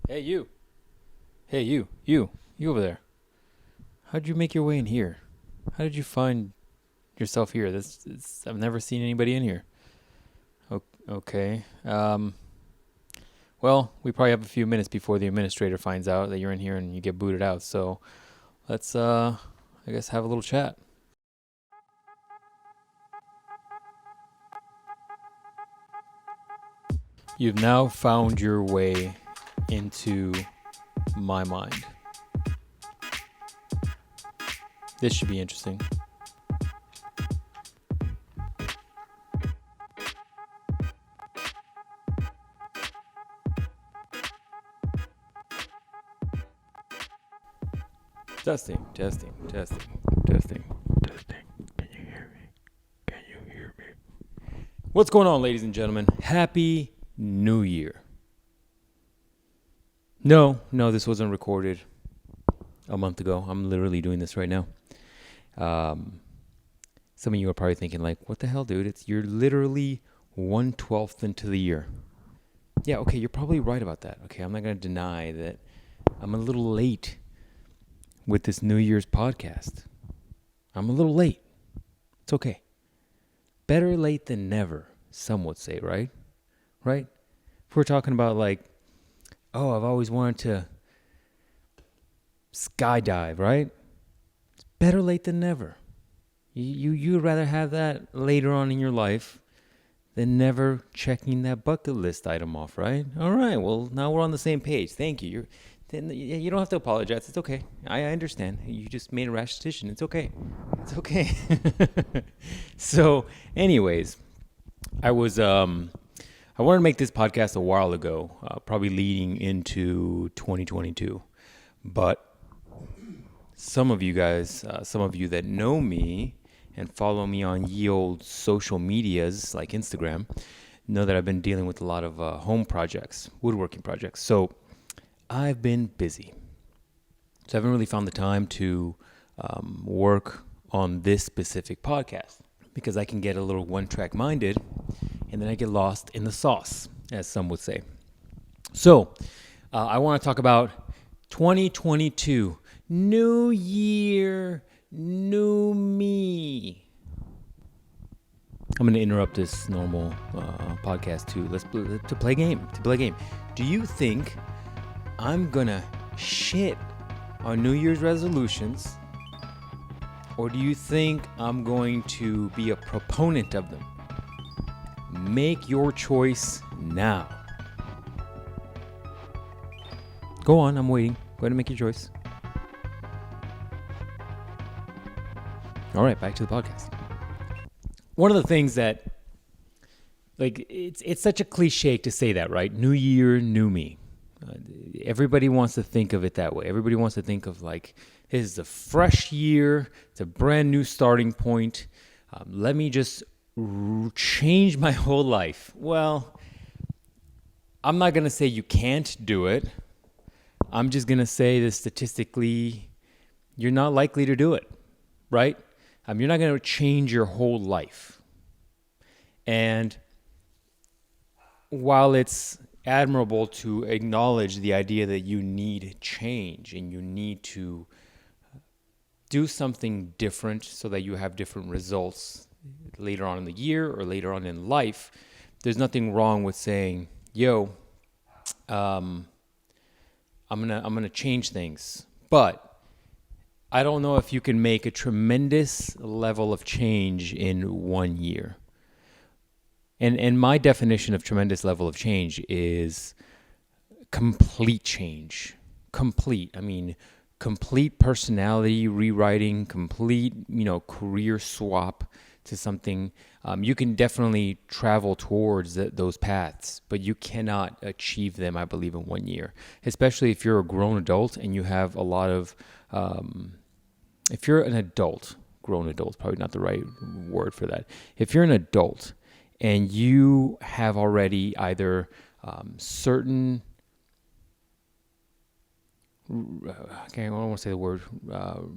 Hey, you. Hey, you. You over there. How'd you make your way in here? How did you find yourself here? I've never seen anybody in here. Okay. Well, we probably have a few minutes before the administrator finds out that you're in here and you get booted out. So let's, I guess, have a little chat. You've now found your way into my mind. This should be interesting. Testing. Can you hear me? What's going on, ladies and gentlemen? Happy New Year. No, this wasn't recorded a month ago. I'm literally doing this right now. Some of you are probably thinking, like, what the hell, dude? You're literally 1/12 into the year. Yeah, okay, you're probably right about that. Okay, I'm not going to deny that I'm a little late with this New Year's podcast. I'm a little late. It's okay. Better late than never, some would say, right? Right? If we're talking about, like, oh, I've always wanted to skydive, right? It's better late than never. You'd rather have that later on in your life than never checking that bucket list item off, right? All right, well, now we're on the same page. Thank you. You don't have to apologize. It's okay. I understand. You just made a rash decision. It's okay. So, anyways, I wanted to make this podcast a while ago, probably leading into 2022. But some of you guys, some of you that know me and follow me on ye old social medias like Instagram, know that I've been dealing with a lot of home projects, woodworking projects. So I've been busy. So I haven't really found the time to work on this specific podcast because I can get a little one-track minded and then I get lost in the sauce, as some would say. So I want to talk about 2022. New year, new me. I'm going to interrupt this normal podcast to play a game. Do you think I'm going to shit on New Year's resolutions, or do you think I'm going to be a proponent of them? Make your choice now. Go on, I'm waiting. Go ahead and make your choice. All right, back to the podcast. One of the things that, like, it's such a cliche to say that, right? New year, new me. Everybody wants to think of it that way. Everybody wants to think of, like, this is a fresh year. It's a brand new starting point. Let me just change my whole life. Well, I'm not going to say you can't do it. I'm just going to say that statistically, you're not likely to do it, right? You're not going to change your whole life. And while it's admirable to acknowledge the idea that you need change and you need to do something different so that you have different results later on in the year or later on in life, there's nothing wrong with saying, yo, I'm gonna change things. But I don't know if you can make a tremendous level of change in 1 year. And my definition of tremendous level of change is complete change. Complete. I mean, complete personality rewriting, complete, career swap to something. You can definitely travel towards those paths, but you cannot achieve them, I believe, in 1 year. Especially if you're a grown adult and you have a lot of, if you're an adult, grown adult, probably not the right word for that. If you're an adult and you have already either certain, I don't want to say the word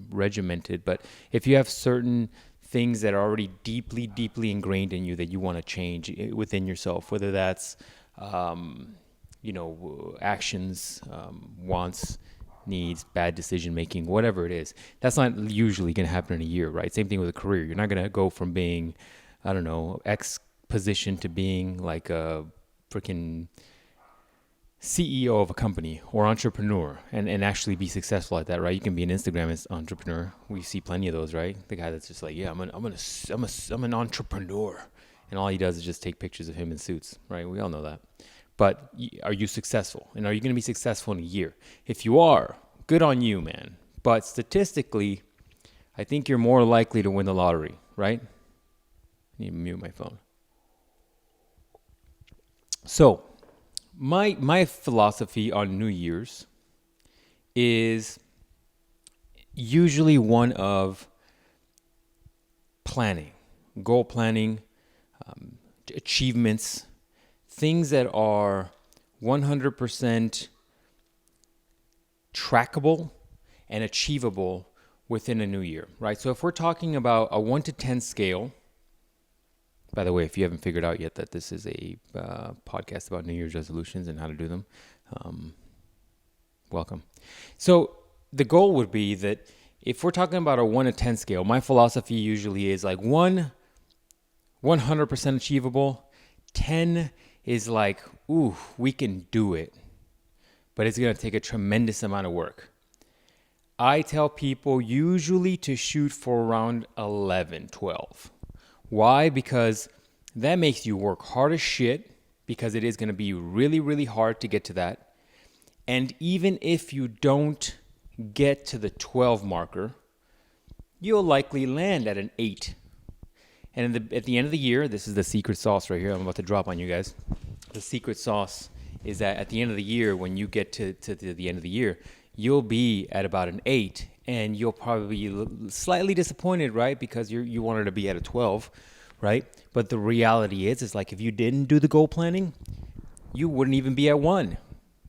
regimented, but if you have certain things that are already deeply ingrained in you that you want to change within yourself, whether that's actions, wants, needs, bad decision making, whatever it is. That's not usually going to happen in a year, right? Same thing with a career. You're not going to go from being, I don't know, X position to being like a freaking CEO of a company or entrepreneur and actually be successful at that, right? You can be an Instagram entrepreneur. We see plenty of those, right? The guy that's just like, yeah, I'm an entrepreneur, and all he does is just take pictures of him in suits, right? We all know that. But are you successful? And are you going to be successful in a year? If you are, good on you, man. But statistically, I think you're more likely to win the lottery, right? I need to mute my phone. So, my philosophy on New Year's is usually one of planning, goal planning, achievements, things that are 100% trackable and achievable within a new year, right? So if we're talking about a 1 to 10 scale, by the way, if you haven't figured out yet that this is a podcast about New Year's resolutions and how to do them, welcome. So the goal would be that if we're talking about a 1 to 10 scale, my philosophy usually is like 1, 100% achievable, 10 is like, ooh, we can do it, but it's going to take a tremendous amount of work. I tell people usually to shoot for around 11, 12. Why? Because that makes you work hard as shit, because it is going to be really, really hard to get to that. And even if you don't get to the 12 marker, you'll likely land at an 8. And at the end of the year, this is the secret sauce right here I'm about to drop on you guys. The secret sauce is that at the end of the year, when you get to the end of the year, you'll be at about an 8. And you'll probably be slightly disappointed, right? Because you wanted to be at a 12, right? But the reality is like if you didn't do the goal planning, you wouldn't even be at 1.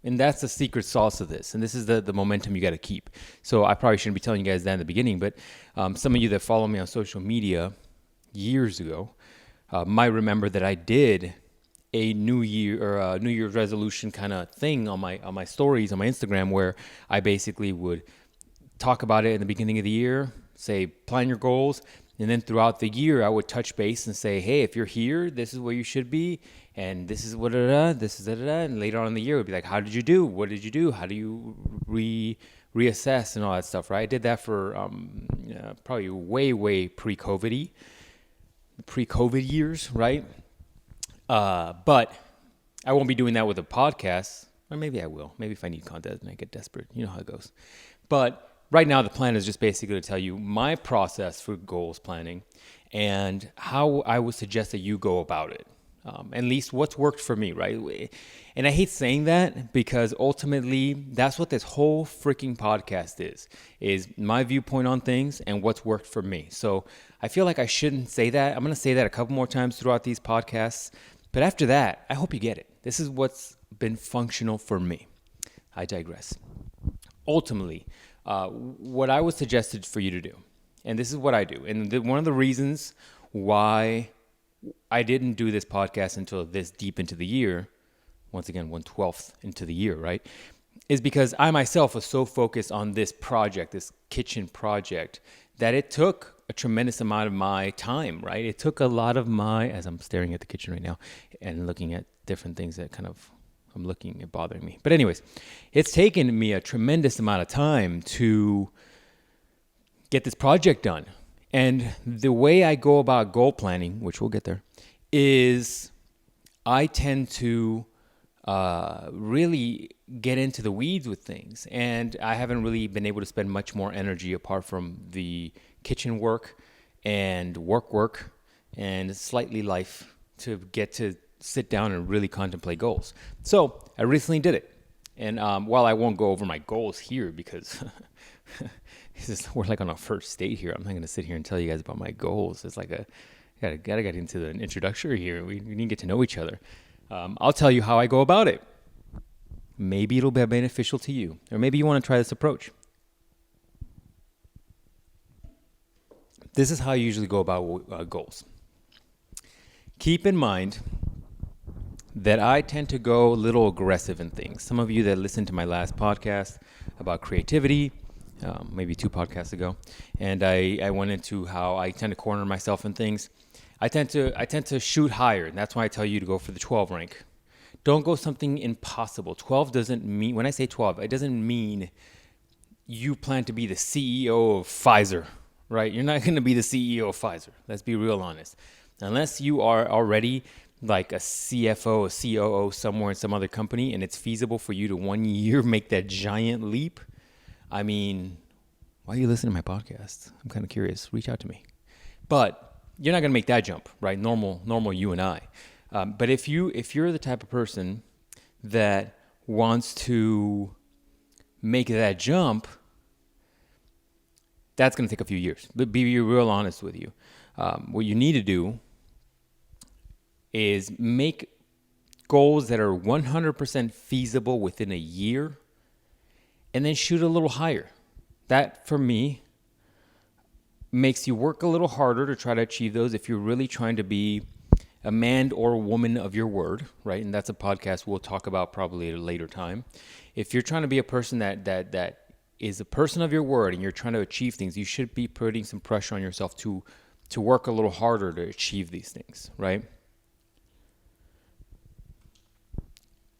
And that's the secret sauce of this. And this is the momentum you got to keep. So I probably shouldn't be telling you guys that in the beginning, but some of you that follow me on social media years ago might remember that I did a New Year's resolution kind of thing on my stories on my Instagram, where I basically would talk about it in the beginning of the year, say plan your goals, and then throughout the year I would touch base and say, hey, if you're here, this is where you should be, and this is what this is and later on in the year it would be like, how did you do? What did you do? How do you reassess and all that stuff, right? I did that for probably way pre-COVID years, right? But I won't be doing that with a podcast, or maybe I will. Maybe if I need content and I get desperate, you know how it goes. But right now, the plan is just basically to tell you my process for goals planning and how I would suggest that you go about it. At least what's worked for me, right? And I hate saying that because ultimately that's what this whole freaking podcast is my viewpoint on things and what's worked for me. So I feel like I shouldn't say that. I'm going to say that a couple more times throughout these podcasts. But after that, I hope you get it. This is what's been functional for me. I digress. Ultimately, what I would suggest for you to do, and this is what I do, and one of the reasons why I didn't do this podcast until this deep into the year, once again, 1/12 into the year, right, is because I myself was so focused on this project, this kitchen project, that it took a tremendous amount of my time, right? It took a lot of as I'm staring at the kitchen right now and looking at different things that I'm looking at bothering me. But anyways, it's taken me a tremendous amount of time to get this project done. And the way I go about goal planning, which we'll get there, is I tend to really get into the weeds with things. And I haven't really been able to spend much more energy apart from the kitchen work and work and slightly life to get to sit down and really contemplate goals. So I recently did it. And while I won't go over my goals here because we're like on a first date here, I'm not going to sit here and tell you guys about my goals. It's like gotta get into an introductory here. We need to get to know each other. I'll tell you how I go about it. Maybe it'll be beneficial to you, or maybe you want to try this approach. This is how I usually go about goals. Keep in mind that I tend to go a little aggressive in things. Some of you that listened to my last podcast about creativity, maybe 2 podcasts ago, and I went into how I tend to corner myself in things. I tend to shoot higher, and that's why I tell you to go for the 12 rank. Don't go something impossible. 12 doesn't mean, when I say 12, it doesn't mean you plan to be the CEO of Pfizer, right? You're not going to be the CEO of Pfizer. Let's be real honest. Unless you are already like a CFO, a COO somewhere in some other company, and it's feasible for you to 1 year make that giant leap. I mean, why are you listening to my podcast? I'm kind of curious. Reach out to me. But you're not going to make that jump, right? Normal you and I. But if you're the type of person that wants to make that jump, that's going to take a few years. But be real honest with you. What you need to do is make goals that are 100% feasible within a year, and then shoot a little higher. That, for me, makes you work a little harder to try to achieve those if you're really trying to be a man or a woman of your word, right? And that's a podcast we'll talk about probably at a later time. If you're trying to be a person that is a person of your word and you're trying to achieve things, you should be putting some pressure on yourself to work a little harder to achieve these things, right?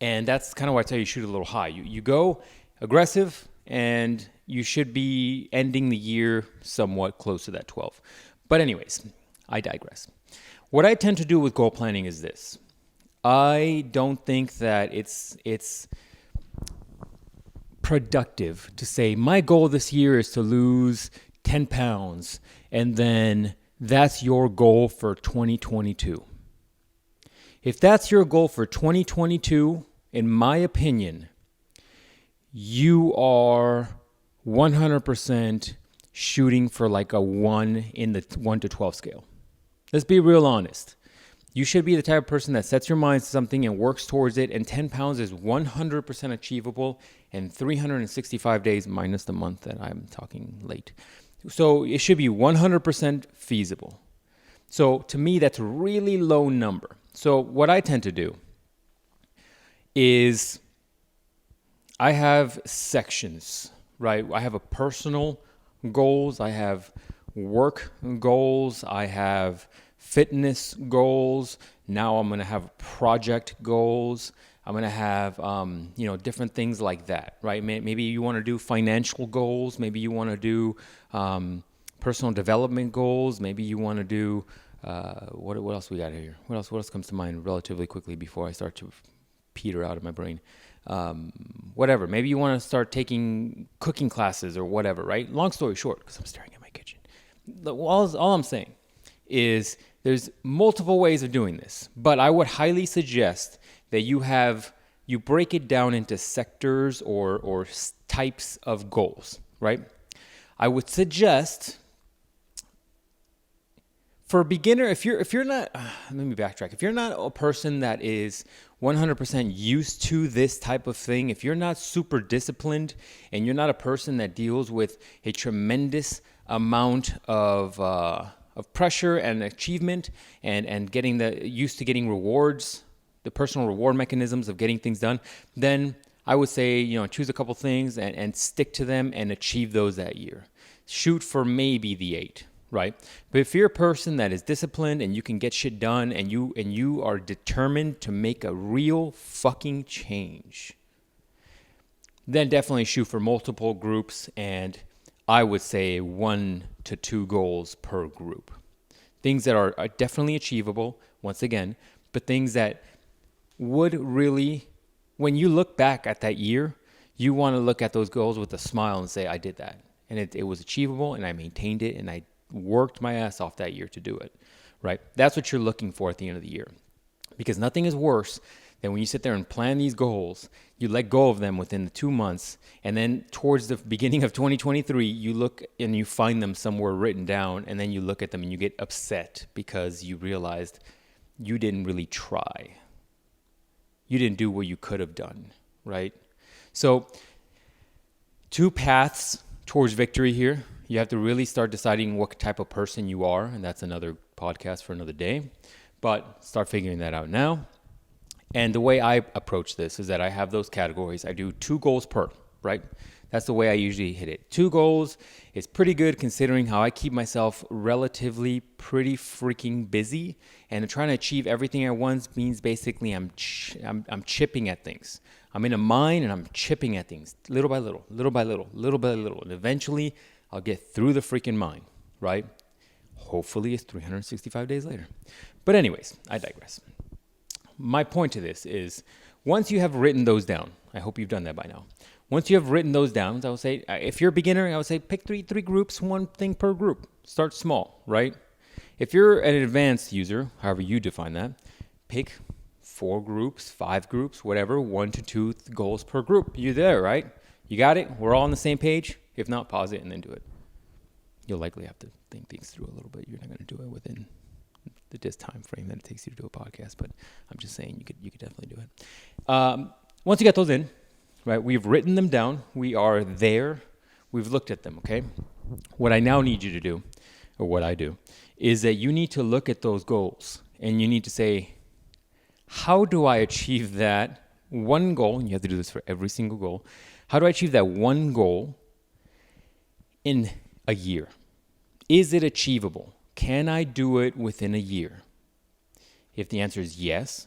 And that's kind of why I tell you shoot a little high. You go aggressive, and you should be ending the year somewhat close to that 12. But anyways, I digress. What I tend to do with goal planning is this. I don't think that it's productive to say my goal this year is to lose 10 pounds, and then that's your goal for 2022. If that's your goal for 2022, in my opinion, you are 100% shooting for like a 1 in the 1 to 12 scale. Let's be real honest. You should be the type of person that sets your mind to something and works towards it, and 10 pounds is 100% achievable in 365 days minus the month that I'm talking late. So it should be 100% feasible. So to me, that's a really low number. So what I tend to do is I have sections, right? I have a personal goals. I have work goals. I have fitness goals. Now I'm going to have project goals. I'm going to have, different things like that, right? Maybe you want to do financial goals. Maybe you want to do personal development goals. Maybe you want to do, what else we got here? What else comes to mind relatively quickly before I start to peter out of my brain? Whatever. Maybe you want to start taking cooking classes or whatever, right? Long story short, because I'm staring at my kitchen. All I'm saying is there's multiple ways of doing this, but I would highly suggest that you break it down into sectors or types of goals, right? I would suggest for a beginner, if you're not, let me backtrack. If you're not a person that is 100% used to this type of thing, if you're not super disciplined and you're not a person that deals with a tremendous amount of pressure and achievement and getting used to getting rewards, the personal reward mechanisms of getting things done, then I would say, choose a couple things and stick to them and achieve those that year. Shoot for maybe the 8. Right? But if you're a person that is disciplined and you can get shit done and you are determined to make a real fucking change, then definitely shoot for multiple groups, and I would say 1 to 2 goals per group. Things that are definitely achievable, once again, but things that would really, when you look back at that year, you want to look at those goals with a smile and say, I did that. And it was achievable, and I maintained it, and I worked my ass off that year to do it, right? That's what you're looking for at the end of the year, because nothing is worse than when you sit there and plan these goals, you let go of them within the 2 months, and then towards the beginning of 2023, you look and you find them somewhere written down, and then you look at them and you get upset because you realized you didn't really try. You didn't do what you could have done, right? So 2 paths towards victory here. You have to really start deciding what type of person you are, and that's another podcast for another day. But start figuring that out now. And the way I approach this is that I have those categories. I do 2 goals per, right? That's the way I usually hit it. 2 goals is pretty good considering how I keep myself relatively pretty freaking busy. And trying to achieve everything at once means basically I'm chipping at things. I'm in a mine and I'm chipping at things little by little, little by little, little by little. And eventually I'll get through the freaking mine, right? Hopefully it's 365 days later. But anyways, I digress. My point to this is once you have written those down, I hope you've done that by now. Once you have written those down, I would say, if you're a beginner, I would say pick three groups, 1 thing per group. Start small, right? If you're an advanced user, however you define that, pick 4 groups, 5 groups, whatever, 1 to 2 goals per group. You're there, right? You got it? We're all on the same page? If not, pause it and then do it. You'll likely have to think things through a little bit. You're not going to do it within the time frame that it takes you to do a podcast, but I'm just saying you could definitely do it. Once you get those in, right, we've written them down. We are there. We've looked at them, okay? What I now need you to do, or what I do, is that you need to look at those goals and you need to say, how do I achieve that one goal? And you have to do this for every single goal. How do I achieve that one goal in a year? Is it achievable? Can I do it within a year? If the answer is yes,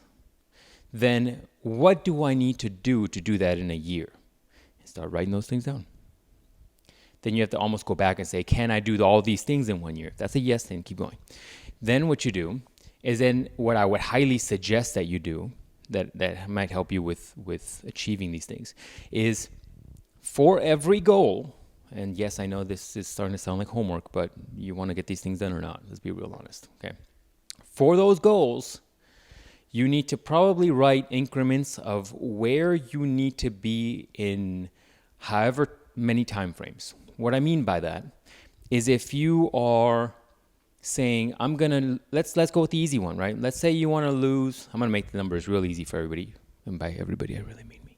then what do I need to do that in a year? And start writing those things down. Then you have to almost go back and say, can I do all these things in 1 year? If that's a yes, then keep going. Then what you do is then what I would highly suggest that you do that might help you with achieving these things is for every goal, and yes, I know this is starting to sound like homework, but you want to get these things done or not? Let's be real honest, okay? For those goals, you need to probably write increments of where you need to be in however many time frames. What I mean by that is if you are saying, let's go with the easy one, right? Let's say you want to lose, I'm going to make the numbers real easy for everybody. And by everybody, I really mean me.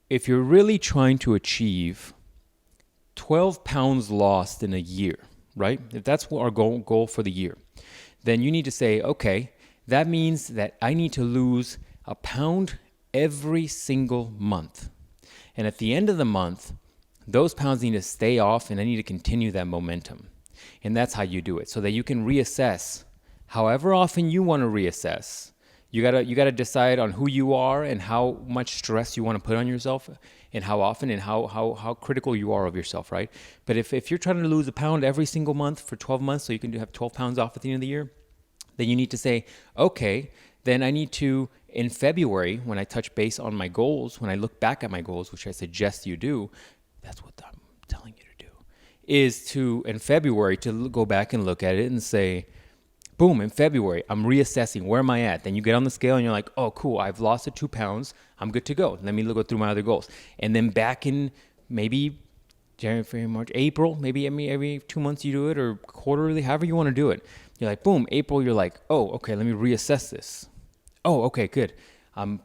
If you're really trying to achieve 12 pounds lost in a year, right? If that's our goal for the year, then you need to say, okay, that means that I need to lose a pound every single month. And at the end of the month, those pounds need to stay off and I need to continue that momentum. And that's how you do it, so that you can reassess however often you want to reassess. You gotta decide on who you are and how much stress you want to put on yourself and how often and how critical you are of yourself, right? But if you're trying to lose a pound every single month for 12 months so you can have 12 pounds off at the end of the year, then you need to say, okay, then I need to, in February, when I touch base on my goals, when I look back at my goals, which I suggest you do, that's what I'm telling you to do, is to, in February, to go back and look at it and say, boom, in February, I'm reassessing. Where am I at? Then you get on the scale and you're like, oh, cool, I've lost 2 pounds. I'm good to go. Let me go through my other goals. And then back in maybe January, February, March, April, maybe every 2 months you do it, or quarterly, however you want to do it. You're like, boom, April, you're like, oh, okay, let me reassess this. Oh, okay, good. I'm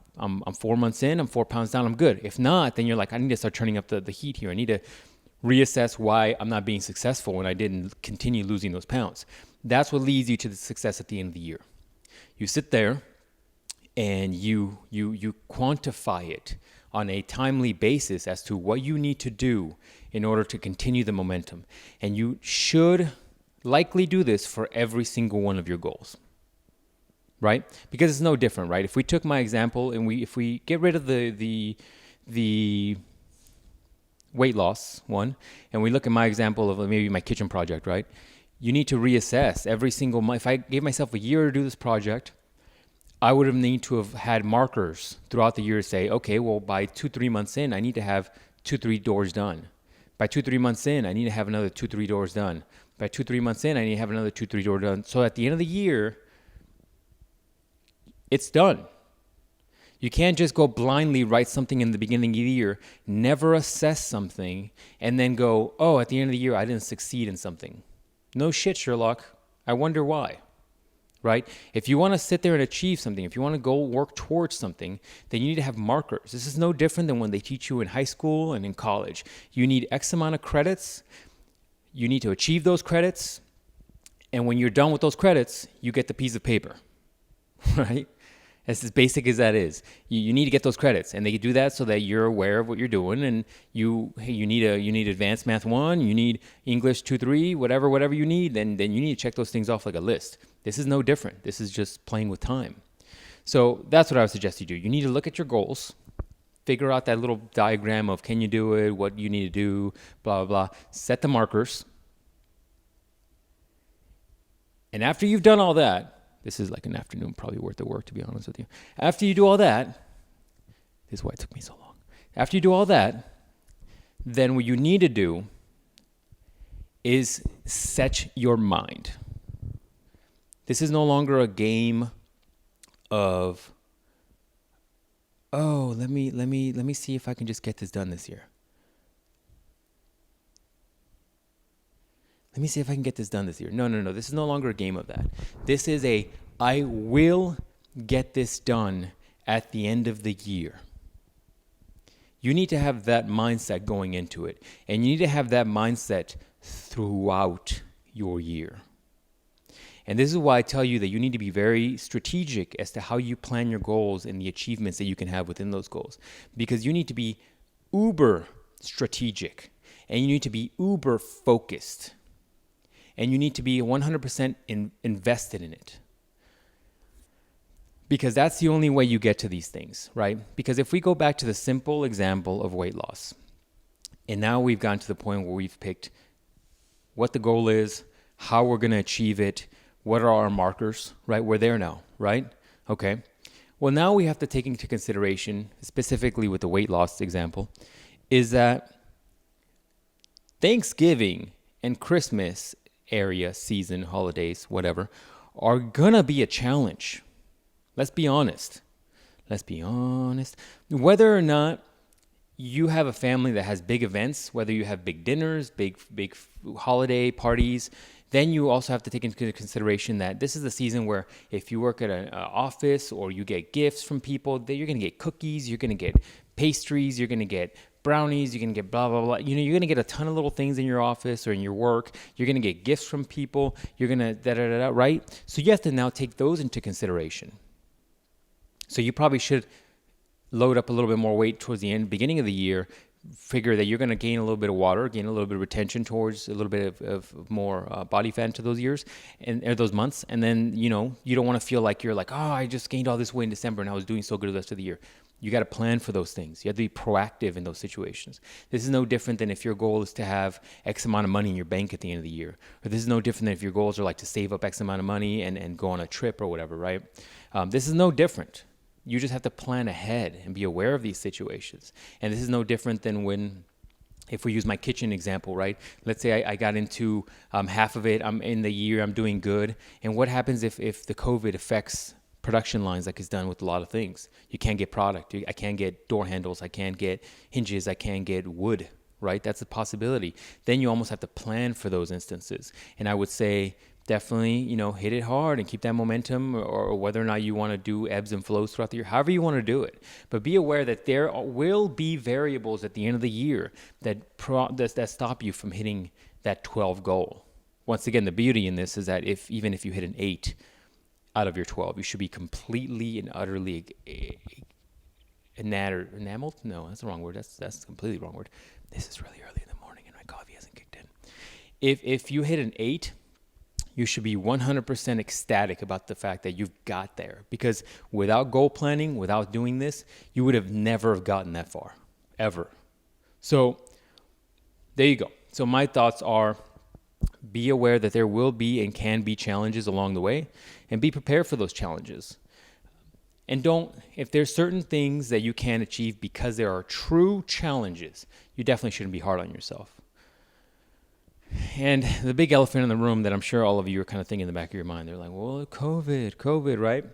4 months in, I'm 4 pounds down, I'm good. If not, then you're like, I need to start turning up the heat here. I need to reassess why I'm not being successful when I didn't continue losing those pounds. That's what leads you to the success at the end of the year. You sit there and you quantify it on a timely basis as to what you need to do in order to continue the momentum. And you should likely do this for every single one of your goals, right? Because it's no different, right? If we took my example and if we get rid of the weight loss one, and we look at my example of maybe my kitchen project, right? You need to reassess every single month. If I gave myself a year to do this project, I would have need to have had markers throughout the year to say, okay, well, by 2-3 months in, I need to have 2-3 doors done. By 2-3 months in, I need to have another 2-3 doors done. By 2-3 months in, I need to have another 2-3 doors done. So at the end of the year, it's done. You can't just go blindly write something in the beginning of the year, never assess something, and then go, oh, at the end of the year, I didn't succeed in something. No shit, Sherlock. I wonder why, right? If you want to sit there and achieve something, if you want to go work towards something, then you need to have markers. This is no different than when they teach you in high school and in college. You need X amount of credits. You need to achieve those credits. And when you're done with those credits, you get the piece of paper, right? That's as basic as that is. You need to get those credits, and they do that so that you're aware of what you're doing. And you need advanced math 1, you need English 2, 3, whatever you need. Then you need to check those things off like a list. This is no different. This is just playing with time. So that's what I would suggest you do. You need to look at your goals, figure out that little diagram of can you do it, what you need to do, blah, blah, blah. Set the markers. And after you've done all that, this is like an afternoon probably worth the work, to be honest with you. After you do all that, this is why it took me so long. After you do all that, then what you need to do is set your mind. This is no longer a game of, oh, let me see if I can just get this done this year. Let me see if I can get this done this year. No. This is no longer a game of that. This is I will get this done at the end of the year. You need to have that mindset going into it. And you need to have that mindset throughout your year. And this is why I tell you that you need to be very strategic as to how you plan your goals and the achievements that you can have within those goals. Because you need to be uber strategic. And you need to be uber focused. And you need to be 100% invested in it. Because that's the only way you get to these things, right? Because if we go back to the simple example of weight loss, and now we've gotten to the point where we've picked what the goal is, how we're going to achieve it, what are our markers, right? We're there now, right? Okay. Well, now we have to take into consideration, specifically with the weight loss example, is that Thanksgiving and Christmas area, season, holidays, whatever, are gonna be a challenge. Let's be honest. Whether or not you have a family that has big events, whether you have big dinners, big holiday parties, then you also have to take into consideration that this is the season where if you work at an office or you get gifts from people, you're gonna get cookies, you're gonna get pastries, you're gonna get brownies, you're going to get blah, blah, blah. You're going to get a ton of little things in your office or in your work. You're going to get gifts from people. You're going to da-da-da-da, right? So you have to now take those into consideration. So you probably should load up a little bit more weight towards the beginning of the year, figure that you're going to gain a little bit of water, gain a little bit of retention towards a little bit of more body fat into those years or those months. And then, you don't want to feel like you're like, oh, I just gained all this weight in December and I was doing so good the rest of the year. You got to plan for those things. You have to be proactive in those situations. This is no different than if your goal is to have X amount of money in your bank at the end of the year. Or this is no different than if your goals are like to save up X amount of money and go on a trip or whatever, right? This is no different. You just have to plan ahead and be aware of these situations. And this is no different than if we use my kitchen example, right? Let's say I got into half of it. I'm in the year, I'm doing good. And what happens if the COVID affects production lines like it's done with a lot of things? You can't get product. I can't get door handles. I can't get hinges. I can't get wood, right? That's a possibility. Then you almost have to plan for those instances. And I would say definitely, hit it hard and keep that momentum, or whether or not you want to do ebbs and flows throughout the year, however you want to do it. But be aware that there will be variables at the end of the year that stop you from hitting that 12 goal. Once again, the beauty in this is that even if you hit an 8 out of your 12, you should be completely and utterly enamored. No, that's the wrong word. That's completely wrong word. This is really early in the morning and my coffee hasn't kicked in. If you hit an 8, you should be 100% ecstatic about the fact that you've got there. Because without goal planning, without doing this, you would have never have gotten that far, ever. So there you go. So my thoughts are, be aware that there will be and can be challenges along the way, and be prepared for those challenges. And if there's certain things that you can't achieve because there are true challenges, you definitely shouldn't be hard on yourself. And the big elephant in the room that I'm sure all of you are kind of thinking in the back of your mind, they're like, well, COVID, right?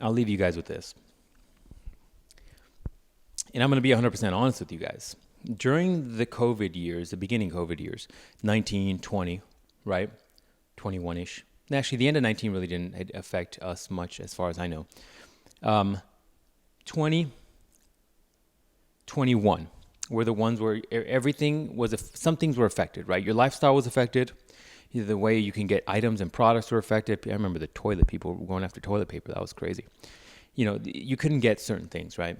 I'll leave you guys with this. And I'm going to be 100% honest with you guys. During the COVID years, the beginning COVID years, 19, 20, right? 21-ish. And actually, the end of 19 really didn't affect us much as far as I know. 20, 21 were the ones where everything some things were affected, right? Your lifestyle was affected. the way you can get items and products were affected. I remember the toilet, people were going after toilet paper. That was crazy. You couldn't get certain things, right?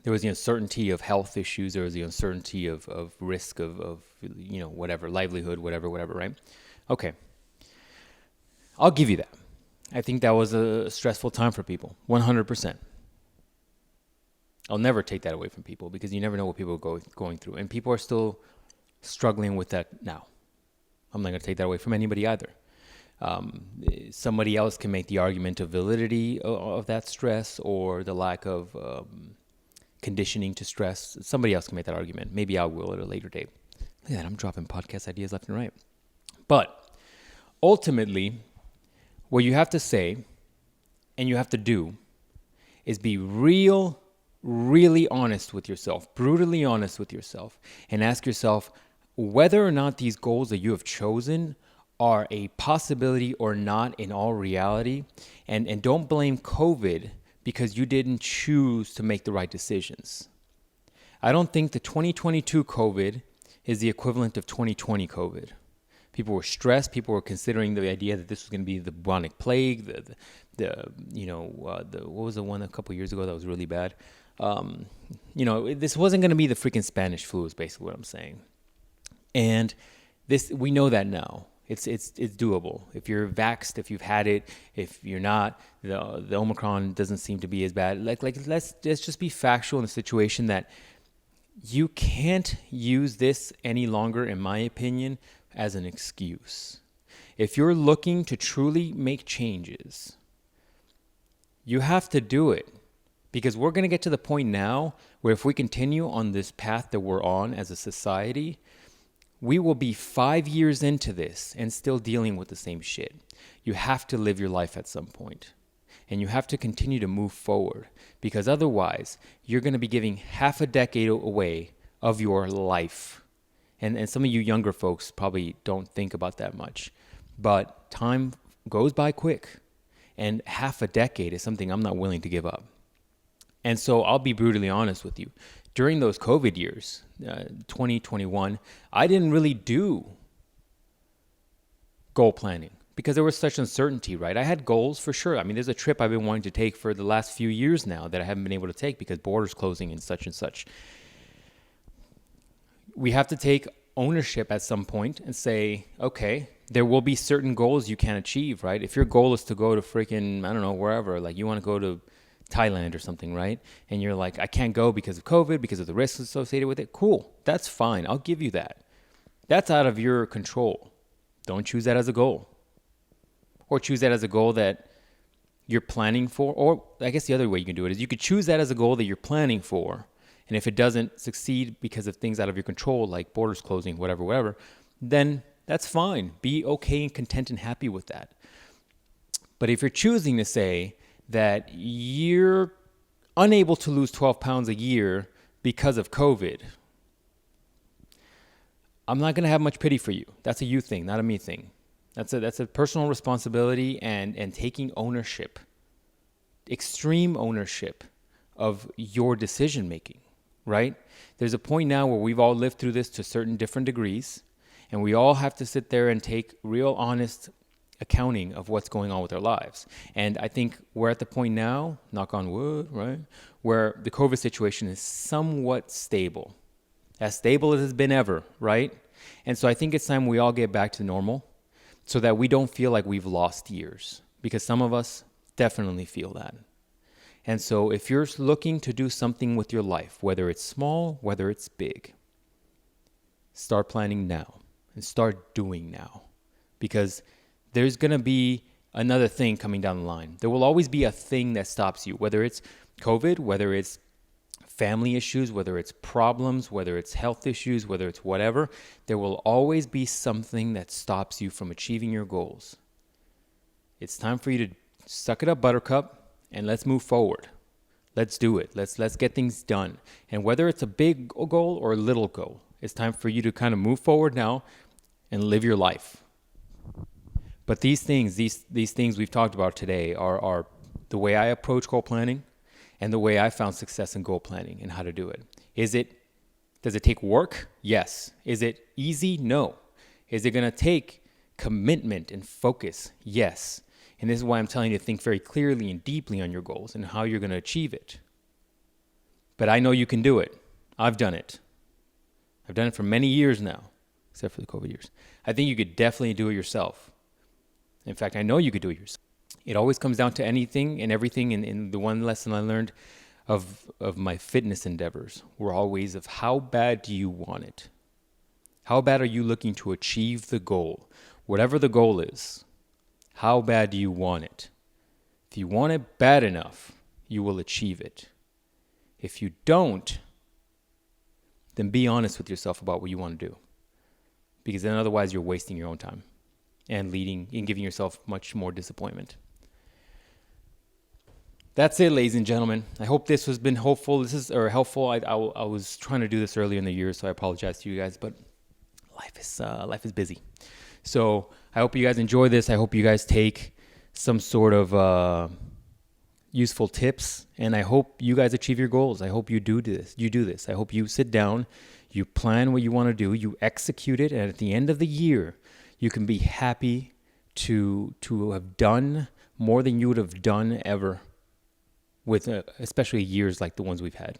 There was the uncertainty of health issues. There was the uncertainty of risk of whatever, livelihood, whatever, right? Okay. I'll give you that. I think that was a stressful time for people, 100%. I'll never take that away from people because you never know what people are going through. And people are still struggling with that now. I'm not going to take that away from anybody either. Somebody else can make the argument of validity of that stress or the lack of conditioning to stress. Somebody else can make that argument. Maybe I will at a later date. Look at that. I'm dropping podcast ideas left and right. But ultimately, what you have to say and you have to do is be really honest with yourself, brutally honest with yourself, and ask yourself whether or not these goals that you have chosen are a possibility or not in all reality. And don't blame COVID because you didn't choose to make the right decisions. I don't think the 2022 COVID is the equivalent of 2020 COVID. People were stressed. People were considering the idea that this was going to be the bubonic plague. What was the one a couple years ago that was really bad? This wasn't going to be the freaking Spanish flu is basically what I'm saying. And this, we know that now. It's doable. If you're vaxxed, if you've had it, if you're not, the Omicron doesn't seem to be as bad. Let's just be factual in the situation that you can't use this any longer, in my opinion, as an excuse. If you're looking to truly make changes, you have to do it. Because we're going to get to the point now where if we continue on this path that we're on as a society, we will be 5 years into this and still dealing with the same shit. You have to live your life at some point. And you have to continue to move forward. Because otherwise, you're going to be giving half a decade away of your life. And some of you younger folks probably don't think about that much. But time goes by quick. And half a decade is something I'm not willing to give up. And so I'll be brutally honest with you. During those COVID years, 2021, I didn't really do goal planning because there was such uncertainty, right? I had goals for sure. I mean, there's a trip I've been wanting to take for the last few years now that I haven't been able to take because borders closing and such and such. We have to take ownership at some point and say, okay, there will be certain goals you can achieve, right? If your goal is to go to freaking, I don't know, wherever, like you want to go to Thailand or something, right? And you're like, I can't go because of COVID, because of the risks associated with it. Cool. That's fine. I'll give you that. That's out of your control. Don't choose that as a goal. Or choose that as a goal that you're planning for. Or I guess the other way you can do it is you could choose that as a goal that you're planning for. And if it doesn't succeed because of things out of your control, like borders closing, whatever, then that's fine. Be okay and content and happy with that. But if you're choosing to say that you're unable to lose 12 pounds a year because of COVID, I'm not going to have much pity for you. That's a you thing, not a me thing. That's a personal responsibility and taking ownership, extreme ownership of your decision making, right? There's a point now where we've all lived through this to certain different degrees, and we all have to sit there and take real honest accounting of what's going on with our lives. And I think we're at the point now, knock on wood, right, where the COVID situation is somewhat stable. As stable as it's been ever, right? And so I think it's time we all get back to normal so that we don't feel like we've lost years, because some of us definitely feel that. And so if you're looking to do something with your life, whether it's small, whether it's big, start planning now and start doing now, because there's going to be another thing coming down the line. There will always be a thing that stops you, whether it's COVID, whether it's family issues, whether it's problems, whether it's health issues, whether it's whatever. There will always be something that stops you from achieving your goals. It's time for you to suck it up, buttercup, and let's move forward. Let's do it. Let's get things done. And whether it's a big goal or a little goal, it's time for you to kind of move forward now and live your life. But these things we've talked about today are the way I approach goal planning and the way I found success in goal planning and how to do it. Does it take work? Yes. Is it easy? No. Is it going to take Commitment and focus, yes. And this is why I'm telling you to think very clearly and deeply on your goals and how you're going to achieve it. But I know you can do it. I've done it. I've done it for many years now, except for the COVID years. I think you could definitely do it yourself. In fact, I know you could do it yourself. It always comes down to anything and everything. And the one lesson I learned of my fitness endeavors were always of how bad do you want it? How bad are you looking to achieve the goal? Whatever the goal is, how bad do you want it? If you want it bad enough, you will achieve it. If you don't, then be honest with yourself about what you want to do. Because then otherwise you're wasting your own time and leading and giving yourself much more disappointment. That's it, ladies and gentlemen. I hope this has been helpful. Helpful. I was trying to do this earlier in the year, so I apologize to you guys, but life is busy. So I hope you guys enjoy this. I hope you guys take some sort of useful tips, and I hope you guys achieve your goals. I hope you do this. I hope you sit down, you plan what you want to do, you execute it, and at the end of the year, you can be happy to have done more than you would have done ever, with especially years like the ones we've had.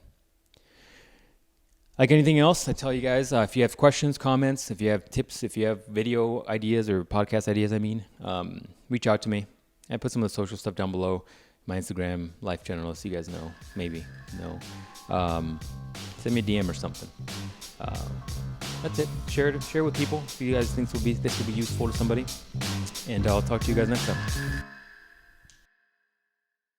Like anything else, I tell you guys, if you have questions, comments, if you have tips, if you have video ideas or podcast ideas, reach out to me. I put some of the social stuff down below. My Instagram, LifeGeneralist, you guys know, maybe, no. Send me a DM or something. That's it. Share it with people if you guys think this will be useful to somebody. And I'll talk to you guys next time.